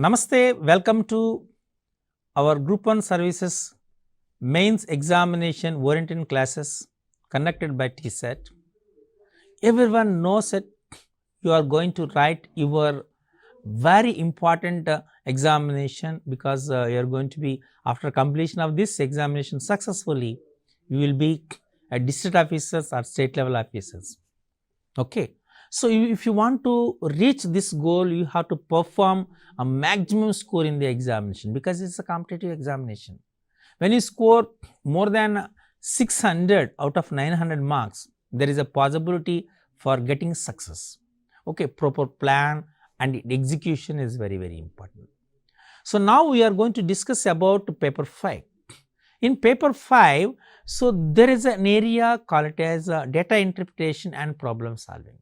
Namaste, welcome to our Group 1 Services Mains Examination Oriented classes conducted by Tsat. Everyone knows that you are going to write your very important examination because you are going to be, after completion of this examination successfully, you will be a district officers or state level officers. Okay. So, if you want to reach this goal, you have to perform a maximum score in the examination because it is a competitive examination. When you score more than 600 out of 900 marks, there is a possibility for getting success. Okay, proper plan and execution is very, very important. So, now we are going to discuss about paper 5. In paper 5, so there is an area called as data interpretation and problem solving.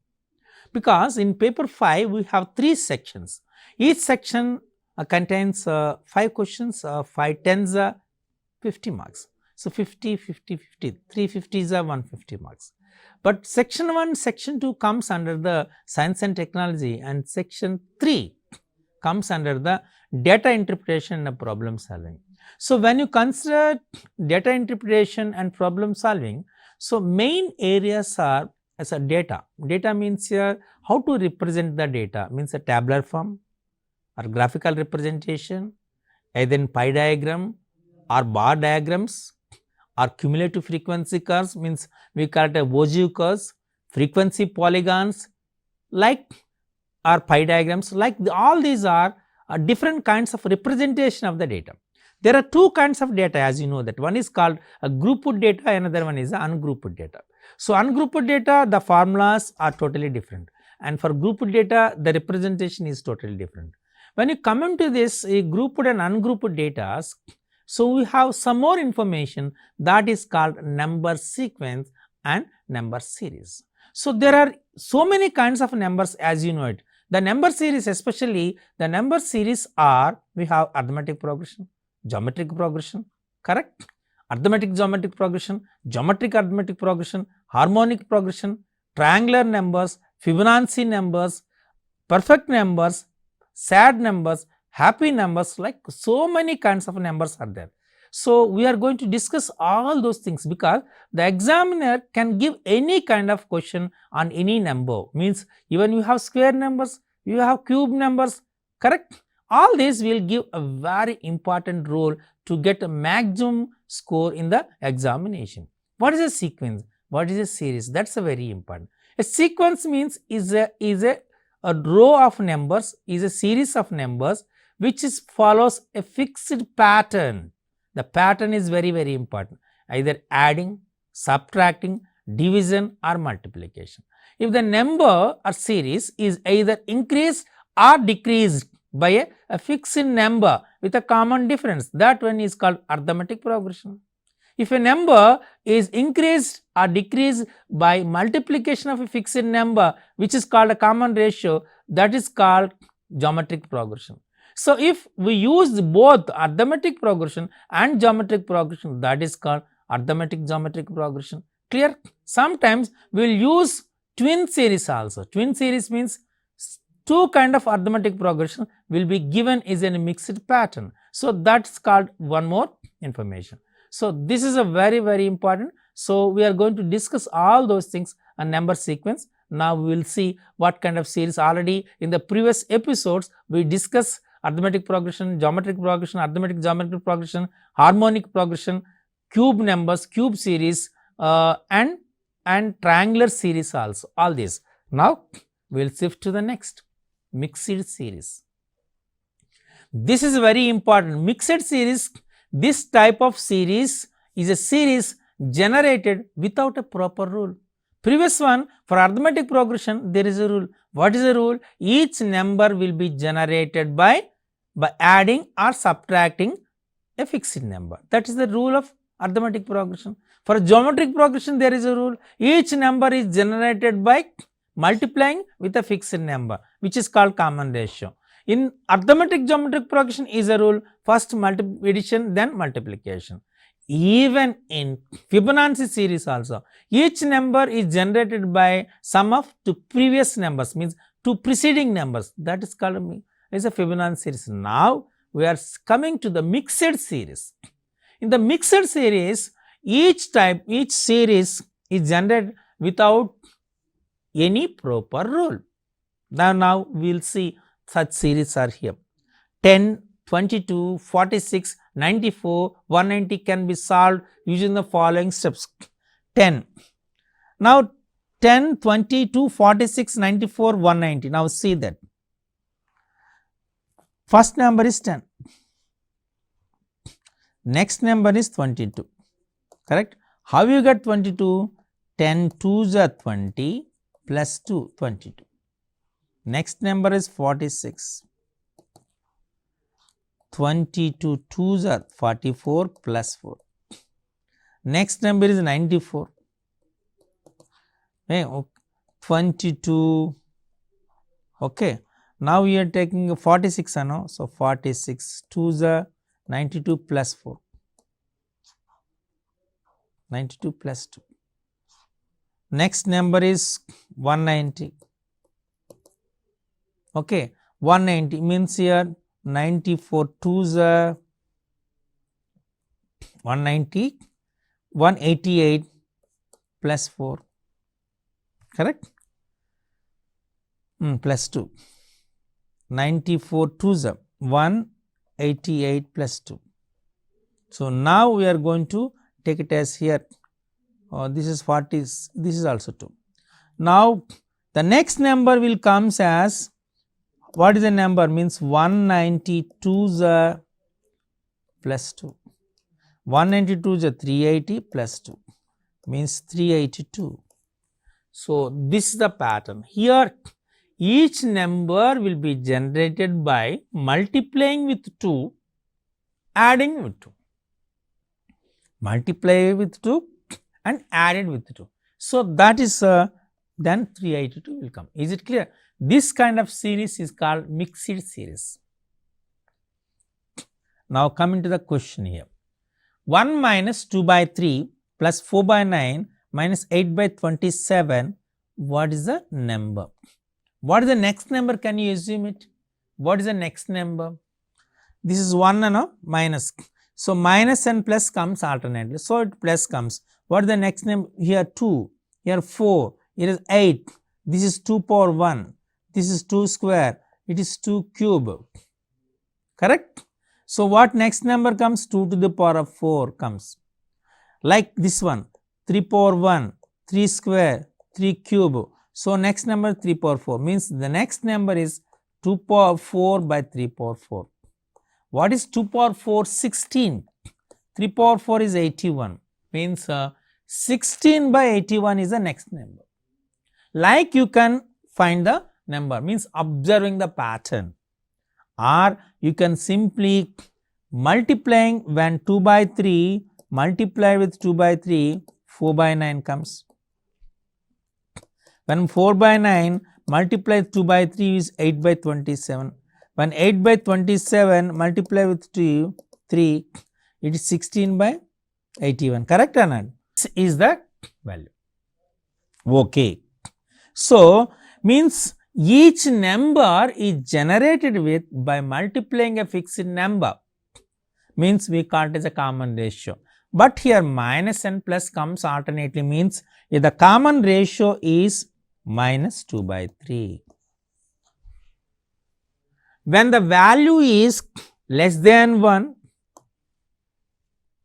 Because in paper 5 we have 3 sections. Each section contains 5 questions, 5 tens 50 marks. So, 50, 50, 50, 350s are 150 marks. But section 1, section 2 comes under the science and technology, and section 3 comes under the data interpretation and problem solving. So, when you consider data interpretation and problem solving, so main areas are as a data. Data means here how to represent the data, means a tabular form or graphical representation, either in pie diagram or bar diagrams or cumulative frequency curves, means we call it a Wojcik curves, frequency polygons like or pie diagrams, like all these are different kinds of representation of the data. There are 2 kinds of data, as you know, that one is called a grouped data, another one is ungrouped data. So, ungrouped data, the formulas are totally different, and for grouped data the representation is totally different. When you come into this grouped and ungrouped data, so we have some more information that is called number sequence and number series. So, there are so many kinds of numbers, as you know it. The number series, especially the number series are, we have arithmetic progression, geometric progression, correct? Arithmetic geometric progression, geometric arithmetic progression, harmonic progression, triangular numbers, Fibonacci numbers, perfect numbers, sad numbers, happy numbers, like so many kinds of numbers are there. So, we are going to discuss all those things because the examiner can give any kind of question on any number, means even you have square numbers, you have cube numbers, correct? All these will give a very important role to get a maximum score in the examination. What is a sequence? What is a series? That is a very important. A sequence means is a row of numbers, is a series of numbers which is follows a fixed pattern. The pattern is very, very important, either adding, subtracting, division or multiplication. If the number or series is either increased or decreased by a fixed number with a common difference, that one is called arithmetic progression. If a number is increased or decreased by multiplication of a fixed number which is called a common ratio, that is called geometric progression. So, if we use both arithmetic progression and geometric progression, that is called arithmetic geometric progression. Clear? Sometimes we will use twin series also. Twin series means 2 kind of arithmetic progression will be given is in a mixed pattern. So, that is called one more information. So, this is a very, very important. So, we are going to discuss all those things on number sequence. Now, we will see what kind of series. Already in the previous episodes we discuss arithmetic progression, geometric progression, arithmetic geometric progression, harmonic progression, cube numbers, cube series and triangular series also, all these. Now, we will shift to the next, mixed series. This is very important. Mixed series, this type of series is a series generated without a proper rule. Previous one, for arithmetic progression there is a rule. What is the rule? Each number will be generated by adding or subtracting a fixed number. That is the rule of arithmetic progression. For geometric progression there is a rule. Each number is generated by multiplying with a fixed number which is called common ratio. In arithmetic geometric progression is a rule, first addition then multiplication. Even in Fibonacci series also, each number is generated by sum of 2 previous numbers, means 2 preceding numbers, that is called is a Fibonacci series. Now we are coming to the mixed series. In the mixed series, each series is generated without any proper rule. Now we will see such series are here. 10, 22, 46, 94, 190 can be solved using the following steps. 10. Now 10, 22, 46, 94, 190. Now see that. First number is 10. Next number is 22. Correct? How you get 22? 10 2s are 20 plus 2, 22. Next number is 46. 22 2s are 44 plus 4. Next number is 94. Okay, 22. Okay. Now we are taking 46, no? So 46 2s are 92 plus 4. 92 plus 2. Next number is 190. Okay, 190 means here 94 2s are 190, 188 plus 4. Correct? Plus 2. 94 2s are 188 plus 2. So now we are going to take it as here. This is 40, this is also 2. Now the next number will comes as, what is the number? Means 192 plus 2. 192 is 380 plus 2 means 382. So this is the pattern. Here each number will be generated by multiplying with 2, adding with 2. Multiply with 2 and added with 2. So that is then 382 will come. Is it clear? This kind of series is called mixed series. Now coming to the question here. 1 minus 2 by 3 plus 4 by 9 minus 8 by 27. What is the number? What is the next number? Can you assume it? What is the next number? This is 1 and minus. So minus and plus comes alternately. So it plus comes. What is the next number? Here 2, here 4, here is 8. This is 2 power 1. This is 2 square. It is 2 cube. Correct? So what next number comes? 2 to the power of 4 comes. Like this one, 3 power 1, 3 square, 3 cube. So next number 3 power 4 means the next number is 2 power 4 by 3 power 4. What is 2 power 4? 16. 3 power 4 is 81. Means 16 by 81 is the next number. Like you can find the number, means observing the pattern, or you can simply multiplying when 2 by 3 multiply with 2 by 3, 4 by 9 comes. When 4 by 9 multiply 2 by 3 is 8 by 27. When 8 by 27 multiply with 2, 3, it is 16 by 81. Correct or not? This is the value. Okay. So means each number is generated with by multiplying a fixed number. Means we call it as a common ratio. But here minus and plus comes alternately, means if the common ratio is minus 2 by 3. When the value is less than 1,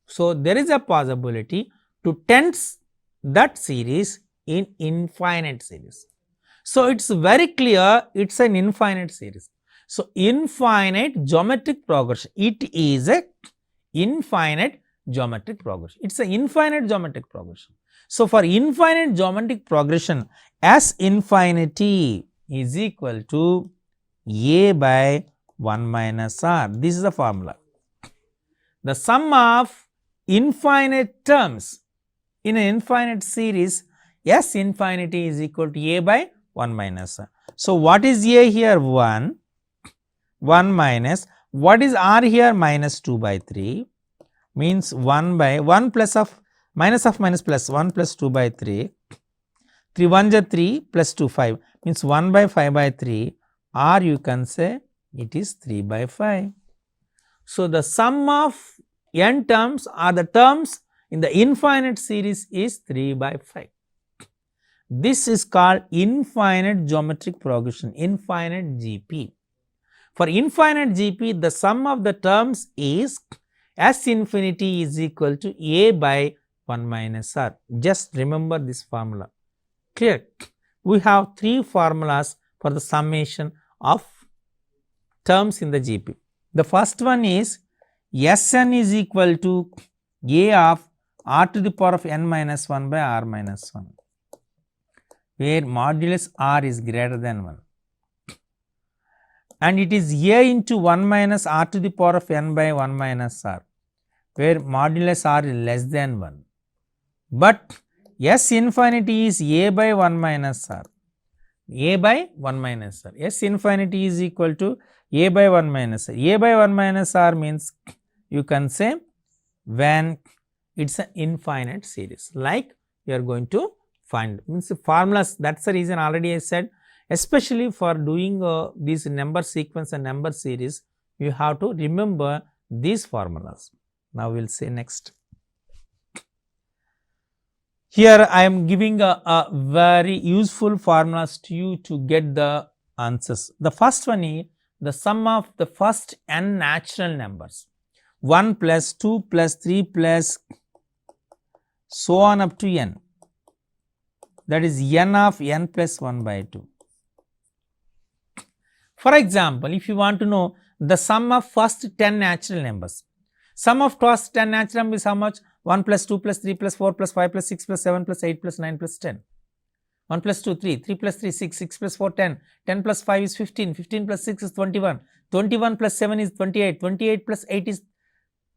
so there is a possibility to test that series in infinite series. So it's very clear it's an infinite series. So infinite geometric progression, it is a infinite geometric progression. It's an infinite geometric progression. So for infinite geometric progression, S infinity is equal to A by 1 minus R. This is the formula. The sum of infinite terms in an infinite series, S infinity is equal to A by 1 minus R. So what is A here? 1 minus, what is R here? Minus 2 by 3, means 1 by 1 plus of minus plus 1 plus 2 by 3, 3 1 is 3 plus 2 5, means 1 by 5 by 3, or you can say It is 3 by 5. So, the sum of n terms or the terms in the infinite series is 3 by 5. This is called infinite geometric progression, infinite GP. For infinite GP, the sum of the terms is S infinity is equal to A by 1 minus R. Just remember this formula. Clear? We have 3 formulas for the summation of terms in the GP. The first one is Sn is equal to A of R to the power of n minus 1 by R minus 1, where modulus R is greater than 1. And it is A into 1 minus R to the power of n by 1 minus R, where modulus R is less than 1. But S infinity is A by 1 minus R, A by 1 minus R. S infinity is equal to A by 1 minus R. A by 1 minus R means you can say when it is an infinite series, like you are going to find, means formulas. That is the reason already I said, especially for doing these number sequence and number series, you have to remember these formulas. Now we will say next. Here I am giving a very useful formulas to you to get the answers. The first one is the sum of the first n natural numbers, 1 plus 2 plus 3 plus so on up to n, that is n of n plus 1 by 2. For example, if you want to know the sum of first 10 natural numbers, sum of first 10 natural numbers is how much? 1 plus 2 plus 3 plus 4 plus 5 plus 6 plus 7 plus 8 plus 9 plus 10. 1 plus 2, 3, 3 plus 3, 6, 6 plus 4, 10, 10 plus 5 is 15, 15 plus 6 is 21, 21 plus 7 is 28, 28 plus 8 is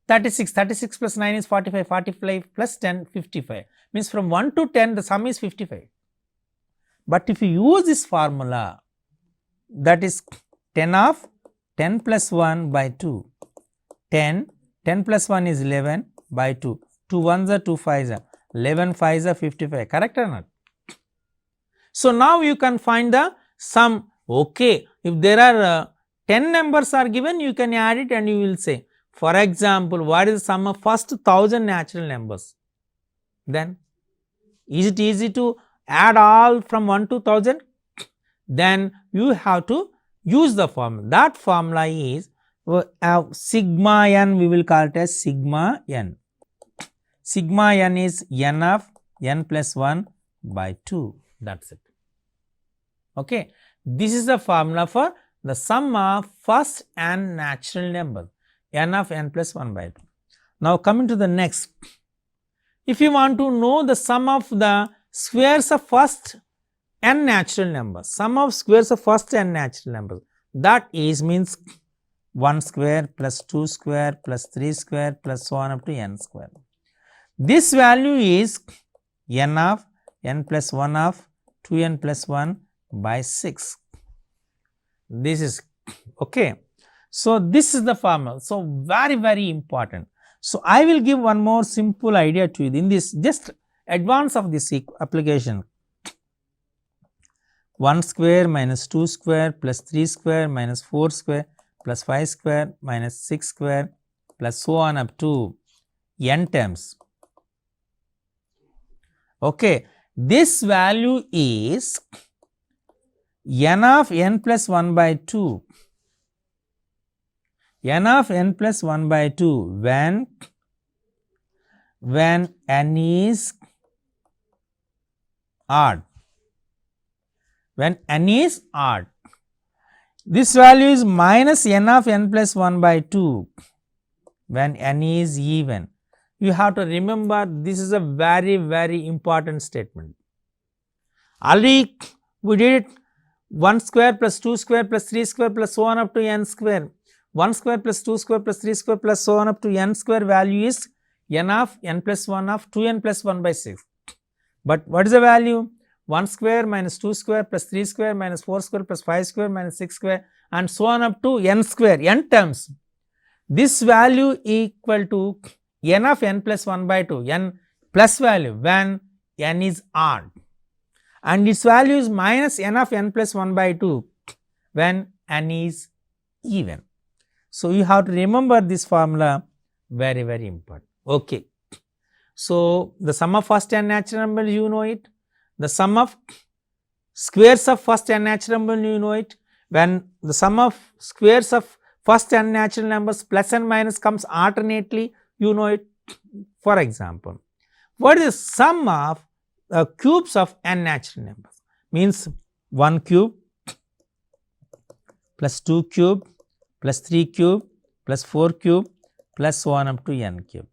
36, 36 plus 9 is 45, 45 plus 10, 55. Means from 1 to 10 the sum is 55. But if you use this formula, that is 10 of 10 plus 1 by 2, 10, 10 plus 1 is 11 by 2, 2 1s are 2 5s are, 11 5s are 55, correct or not? So, now you can find the sum. Okay, if there are 10 numbers are given, you can add it and you will say, for example, what is the sum of first 1000 natural numbers? Then is it easy to add all from 1 to 1000? Then you have to use the formula. That formula is sigma n, we will call it as sigma n. Sigma n is n of n plus 1 by 2, that is it. Okay. This is the formula for the sum of first n natural number, n of n plus 1 by 2. Now coming to the next, if you want to know the sum of the squares of first n natural numbers, sum of squares of first n natural numbers, that is means 1 square plus 2 square plus 3 square plus so on up to n square. This value is n of n plus 1 of 2n plus 1 by 6. This is okay. So, this is the formula. So, very, very important. So, I will give one more simple idea to you in this, just advance of this application. 1 square minus 2 square plus 3 square minus 4 square plus 5 square minus 6 square plus so on up to n terms. Okay. This value is n of n plus 1 by 2, n of n plus 1 by 2 when n is odd. When n is odd, this value is minus n of n plus 1 by 2 when n is even. You have to remember, this is a very, very important statement. Already we did it, 1 square plus 2 square plus 3 square plus so on up to n square. 1 square plus 2 square plus 3 square plus so on up to n square value is n of n plus 1 of 2n plus 1 by 6. But what is the value? 1 square minus 2 square plus 3 square minus 4 square plus 5 square minus 6 square and so on up to n square, n terms. This value equal to n of n plus 1 by 2, n plus value when n is odd, and its value is minus n of n plus 1 by 2 when n is even. So, you have to remember this formula, very, very important. Okay. So, the sum of first n natural numbers, you know it. The sum of squares of first n natural number, you know it. When the sum of squares of first n natural numbers plus and minus comes alternately, you know it. For example, what is the sum of cubes of n natural numbers? Means 1 cube plus 2 cube plus 3 cube plus 4 cube plus so on up to n cube.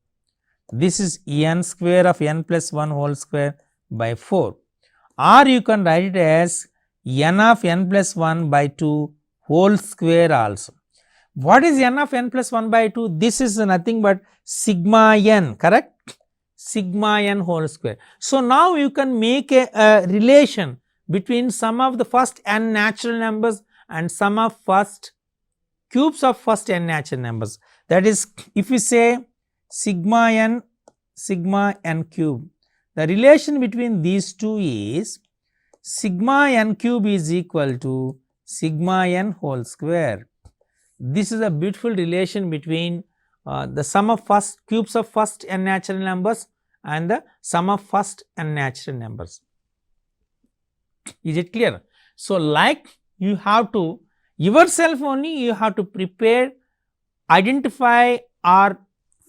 This is n square of n plus 1 whole square by 4, or you can write it as n of n plus 1 by 2 whole square also. What is n of n plus 1 by 2? This is nothing but sigma n, correct? Sigma n whole square. So, now you can make a relation between sum of the first n natural numbers and sum of first cubes of first n natural numbers. That is, if we say sigma n cube, the relation between these two is sigma n cube is equal to sigma n whole square. This is a beautiful relation between the sum of first cubes of first n natural numbers and the sum of first n natural numbers. Is it clear? So, like you have to yourself only, you have to prepare, identify or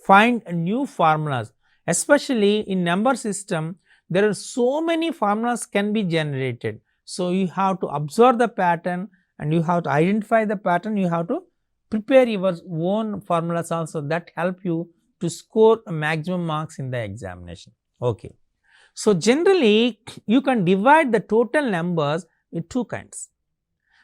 find new formulas, especially in number system. There are so many formulas can be generated. So, you have to observe the pattern and you have to identify the pattern, you have to prepare your own formulas also, that help you to score maximum marks in the examination. Okay. So, generally you can divide the total numbers in two kinds.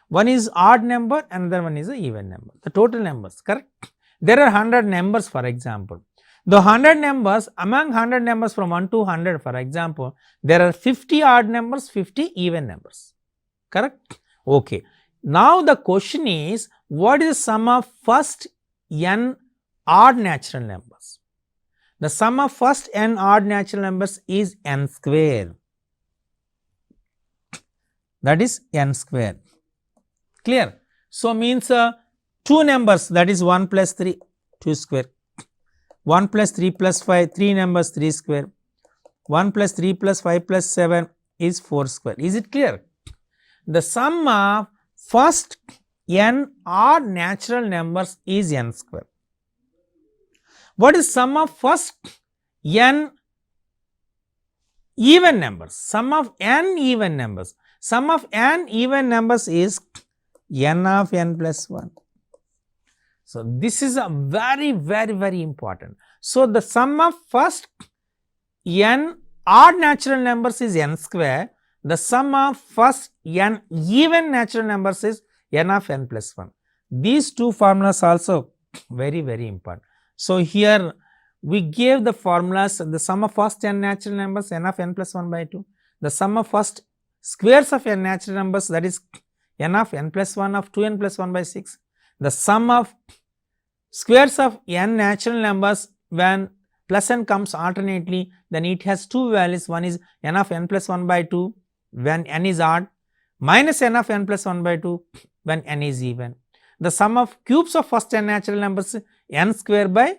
One is odd number, another one is an even number. The total numbers, correct? There are 100 numbers, for example. The 100 numbers, among 100 numbers from 1 to 100, for example, there are 50 odd numbers, 50 even numbers, correct? Okay. Now, the question is, what is the sum of first n odd natural numbers? The sum of first n odd natural numbers is n square. That is n square. Clear? So, means two numbers, that is 1 plus 3, 2 square, 1 plus 3 plus 5, 3 numbers, 3 square, 1 plus 3 plus 5 plus 7 is 4 square. Is it clear? The sum of first n odd natural numbers is n square. What is sum of first n even numbers? Sum of n even numbers. Sum of n even numbers is n of n plus 1. So, this is a very important. So, the sum of first n odd natural numbers is n square. The sum of first n even natural numbers is n of n plus 1. These two formulas also very important. So, here we gave the formulas, the sum of first n natural numbers n of n plus 1 by 2, the sum of first squares of n natural numbers, that is n of n plus 1 of 2n plus 1 by 6, the sum of squares of n natural numbers when plus n comes alternately, then it has two values, one is n of n plus 1 by 2 when n is odd, minus n of n plus 1 by 2 when n is even. The sum of cubes of first n natural numbers n square by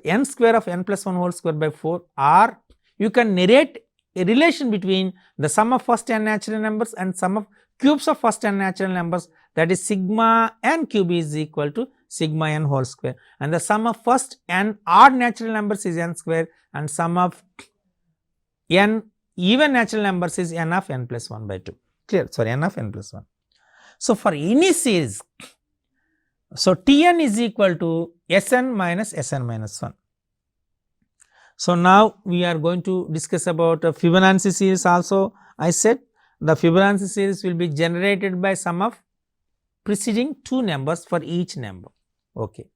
n square of n plus 1 whole square by 4, or you can narrate a relation between the sum of first n natural numbers and sum of cubes of first n natural numbers, that is sigma n cube is equal to sigma n whole square, and the sum of first n odd natural numbers is n square and sum of n even natural numbers is n of n plus 1 by 2. Clear? Sorry, n of n plus 1. So, for any series, so Tn is equal to Sn minus Sn minus 1. So, now we are going to discuss about a Fibonacci series also. I said the Fibonacci series will be generated by sum of preceding two numbers for each number. Okay.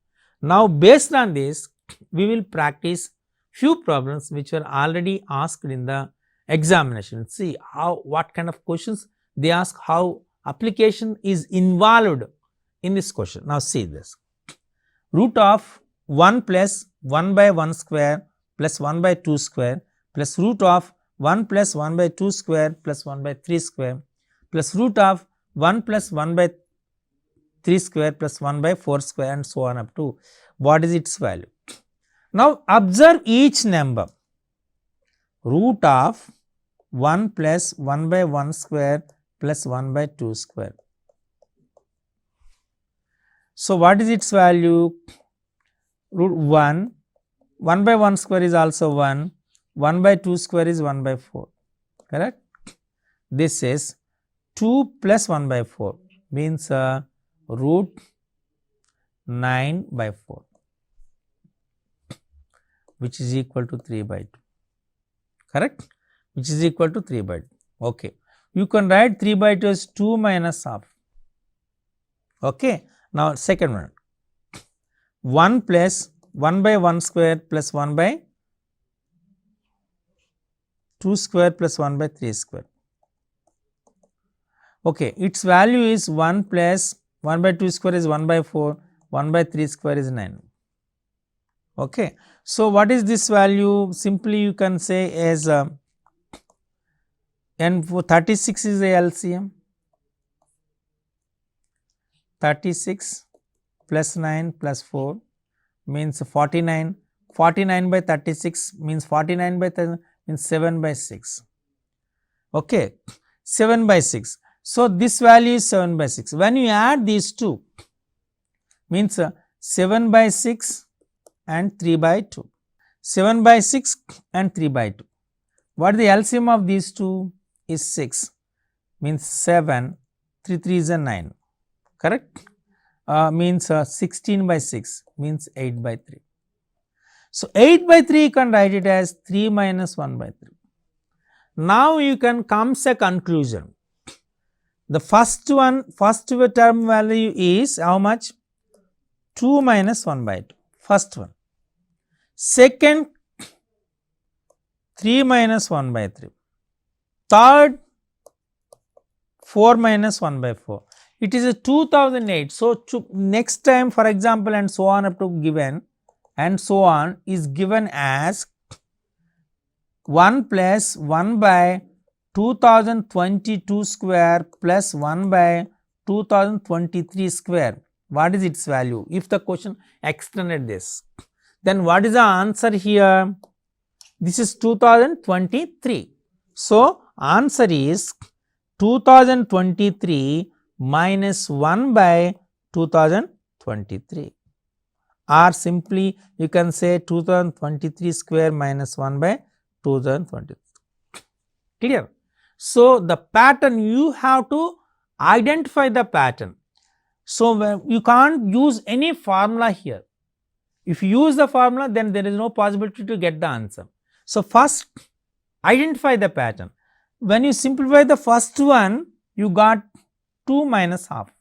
Now, based on this, we will practice few problems which were already asked in the examination. See how, what kind of questions they ask, how application is involved in this question. Now, see this, root of 1 plus 1 by 1 square plus 1 by 2 square plus root of 1 plus 1 by 2 square plus 1 by 3 square plus root of 1 plus 1 by 3 square plus 1 by 4 square and so on up to what is its value. Now observe each number. Root of 1 plus 1 by 1 square plus 1 by 2 square. So what is its value? Root 1, 1 by 1 square is also 1, 1 by 2 square is 1 by 4, correct? This is 2 plus 1 by 4 means root 9 by 4, which is equal to 3 by 2, correct? Which is equal to 3 by 2. Okay. You can write 3 by 2 as 2 minus half. Okay. Now second one, 1 plus 1 by 1 square plus 1 by 2 square plus 1 by 3 square. Okay, its value is 1 plus 1 by 2 square is 1 by 4, 1 by 3 square is 9. Okay. So what is this value? Simply you can say as and for 36 is the LCM. 36 plus 9 plus 4 means 49. 49 by 36 means 49 by 30 means 7 by 6. Okay, 7 by 6. So this value is 7 by 6. When you add these two, means 7 by 6 and 3 by 2. 7 by 6 and 3 by 2. What is the LCM of these two? Is 6, means 7, 3 is a 9, correct? Means 16 by 6 means 8 by 3. So 8 by 3 you can write it as 3 minus 1 by 3. Now you can come to a conclusion. The first term value is how much? 2 minus 1 by 2, first one. Second, 3 minus 1 by 3. Third, 4 minus 1 by 4. It is a 2008. So next time, for example, and so on up to given and so on is given as 1 plus 1 by 2022 square plus 1 by 2023 square. What is its value? If the question extended this, then what is the answer here? This is 2023. So answer is 2023 minus 1 by 2023, or simply you can say 2023 square minus 1 by 2023. Clear? So the pattern, you have to identify the pattern. So you can't use any formula here. If you use the formula, then there is no possibility to get the answer. So first identify the pattern. When you simplify the first one, you got 2 minus half.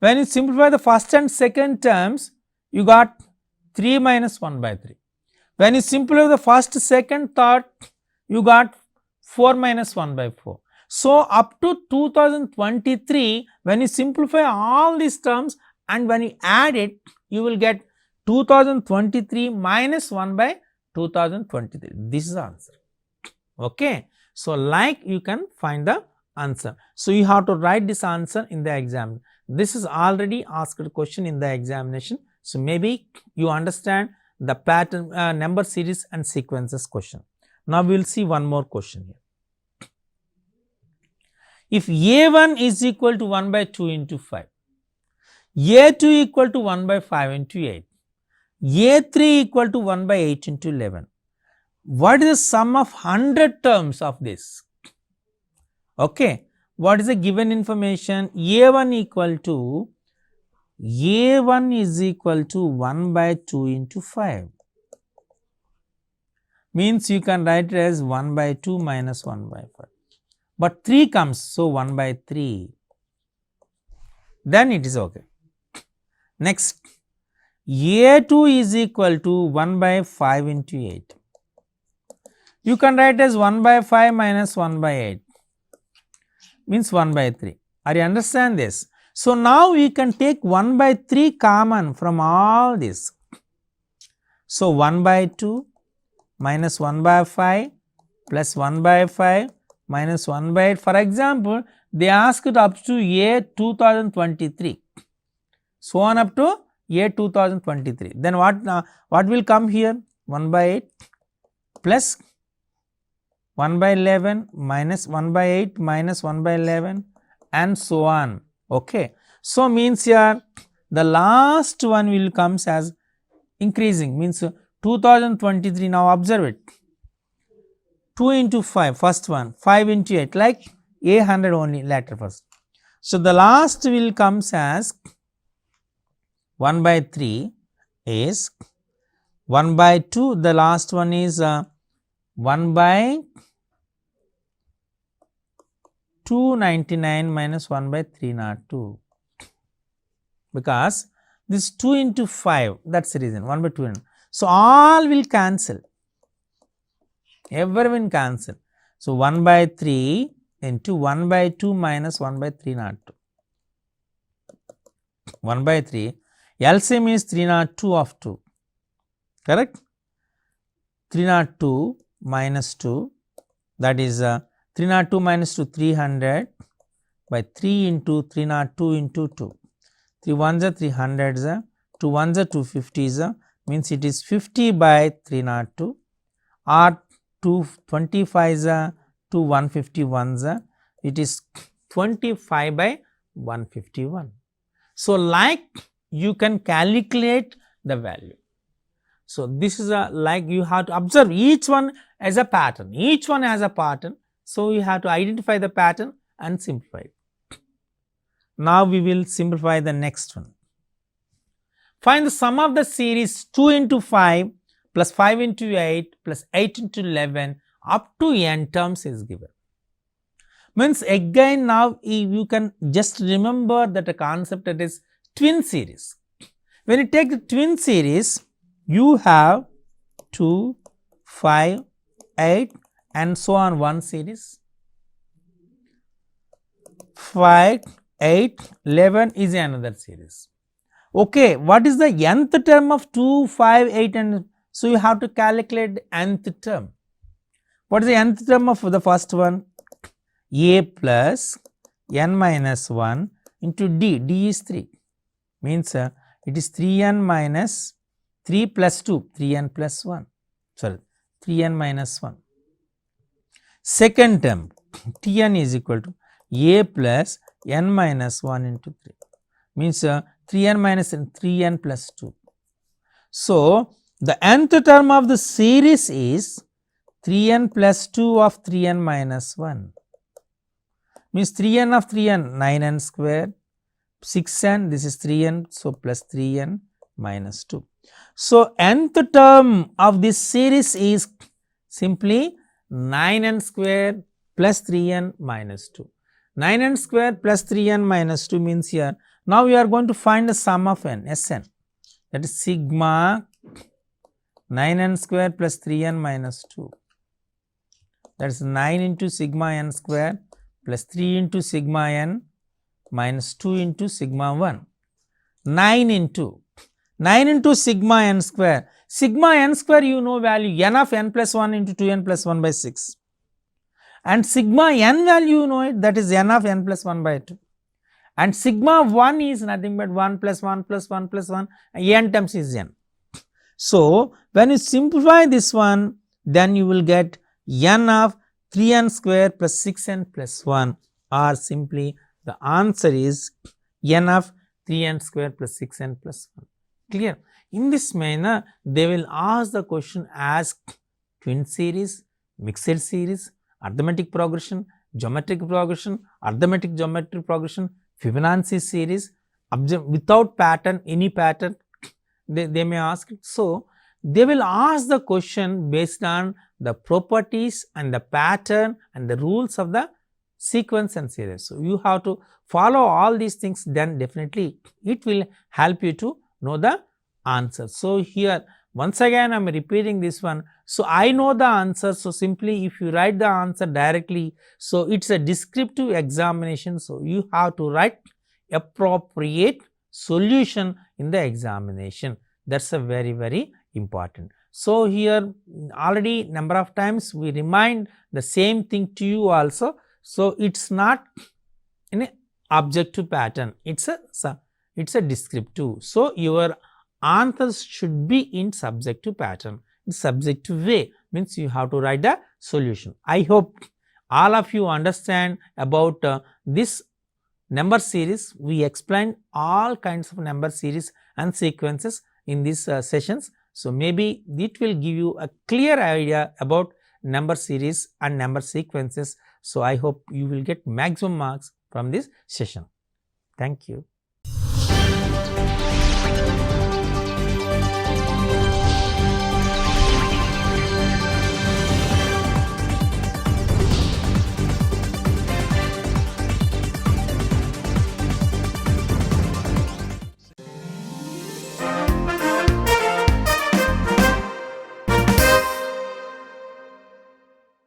When you simplify the first and second terms, you got 3 minus 1 by 3. When you simplify the first, second, third, you got 4 minus 1 by 4. So up to 2023, when you simplify all these terms and when you add it, you will get 2023 minus 1 by 2023. This is the answer. Okay. So like you can find the answer. So you have to write this answer in the exam. This is already asked question in the examination. So maybe you understand the pattern, number series and sequences question. Now we will see one more question here. If A1 is equal to 1 by 2 into 5, A2 equal to 1 by 5 into 8, A3 equal to 1 by 8 into 11. What is the sum of 100 terms of this? Okay. What is the given information? A1 is equal to 1 by 2 into 5. Means you can write it as 1 by 2 minus 1 by 5. But 3 comes, so 1 by 3. Then it is okay. Next, A2 is equal to 1 by 5 into 8. You can write as 1 by 5 minus 1 by 8 means 1 by 3. Are you understand this? So now we can take 1 by 3 common from all this. So 1 by 2 minus 1 by 5 plus 1 by 5 minus 1 by 8. For example, they asked up to A 2023. so on up to A 2023. Then what will come here? 1 by 8 plus 1 by 11 minus 1 by 8 minus 1 by 11 and so on. Okay. So means here the last one will comes as increasing, means 2023. Now observe it, 2 into 5 first one, 5 into 8, like A 100 only later first. So the last will comes as 1 by 3 is 1 by 2, the last one is 1 by 299 minus 1 by 302, because this 2 into 5, that is the reason, 1 by 2. So all will cancel, everyone cancel. So 1 by 3 into 1 by 2 minus 1 by 302, 1 by 3, LCM is 302 of 2, correct. 302 minus 2, that is 302 minus 2, 300 by 3 into 302 into 2, 3 ones are 300s, 2 ones are 250s, means it is 50 by 302, or 225s, 2 151s, it is 25 by 151. So like you can calculate the value. So this is a, like you have to observe each one as a pattern, each one has a pattern. So you have to identify the pattern and simplify it. Now we will simplify the next one. Find the sum of the series 2 into 5 plus 5 into 8 plus 8 into 11 up to n terms is given. Means again now you can just remember that a concept, that is twin series. When you take the twin series, you have 2, 5, 8 and so on one series, 5, 8, 11 is another series. Okay, what is the nth term of 2, 5, 8 and so you have to calculate the nth term. What is the nth term of the first one? A plus n minus 1 into d, d is 3, means it is 3n minus 3 plus 2, 3n plus 1, sorry 3n minus 1. Second term Tn is equal to A plus n minus 1 into 3, means 3n minus 3n plus 2. So the nth term of the series is 3n plus 2 of 3n minus 1, means 3n of 3n 9n square, 6n, this is 3n, so plus 3n minus 2. So nth term of this series is simply 9n square plus 3n minus 2. 9n square plus 3n minus 2 means here, now we are going to find the sum of n, Sn, that is sigma 9n square plus 3n minus 2, that is 9 into sigma n square plus 3 into sigma n minus 2 into sigma 1, 9 into sigma n square. Sigma n square you know value, n of n plus 1 into 2n plus 1 by 6, and sigma n value you know it, that is n of n plus 1 by 2, and sigma 1 is nothing but 1 plus 1 plus 1 plus 1, n terms is n. So when you simplify this one, then you will get n of 3n square plus 6n plus 1, or simply the answer is n of 3n square plus 6n plus 1. Clear? In this manner, they will ask the question as twin series, mixed series, arithmetic progression, geometric progression, arithmetic geometric progression, Fibonacci series, without pattern, any pattern, they may ask it. So they will ask the question based on the properties and the pattern and the rules of the sequence and series. So you have to follow all these things, then definitely it will help you to know the answer. So here once again I am repeating this one. So I know the answer, so simply if you write the answer directly, so it is a descriptive examination, so you have to write appropriate solution in the examination. That is a very, very important. So here already number of times we remind the same thing to you also. So it is not in a objective pattern, it is it's a descriptive. So, your answers should be in subjective pattern. In subjective way means you have to write the solution. I hope all of you understand about this number series. We explained all kinds of number series and sequences in these sessions. So, maybe it will give you a clear idea about number series and number sequences. So, I hope you will get maximum marks from this session. Thank you.